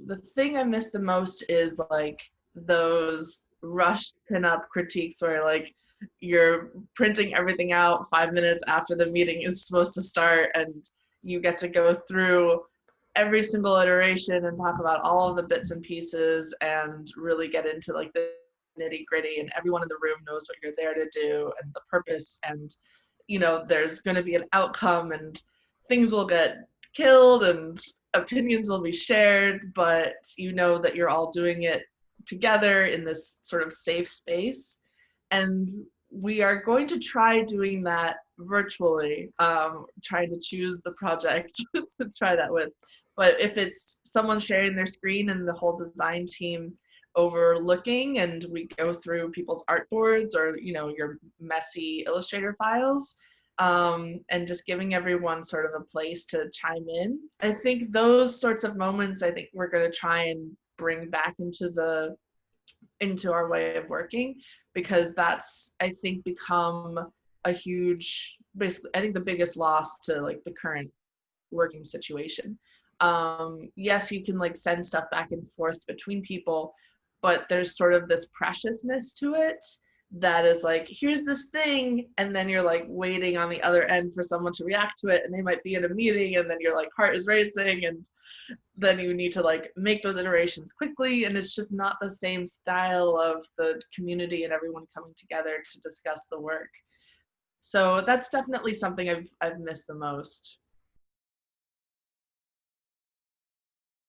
the thing I miss the most is like those rushed pinup critiques where like you're printing everything out 5 minutes after the meeting is supposed to start, and you get to go through every single iteration and talk about all of the bits and pieces and really get into like the nitty gritty, and everyone in the room knows what you're there to do and the purpose, and there's going to be an outcome, and things will get killed and opinions will be shared, but you know that you're all doing it together in this sort of safe space. And we are going to try doing that virtually, trying to choose the project to try that with. But if it's someone sharing their screen and the whole design team overlooking, and we go through people's artboards or your messy Illustrator files, and just giving everyone sort of a place to chime in. I think those sorts of moments, I think we're going to try and bring back into our way of working, because that's, I think, become a huge, basically, I think the biggest loss to like the current working situation. Yes, you can like send stuff back and forth between people, but there's sort of this preciousness to it that is like, here's this thing, and then you're like waiting on the other end for someone to react to it, and they might be in a meeting, and then your like heart is racing, and then you need to like make those iterations quickly, and it's just not the same style of the community and everyone coming together to discuss the work. So that's definitely something I've missed the most.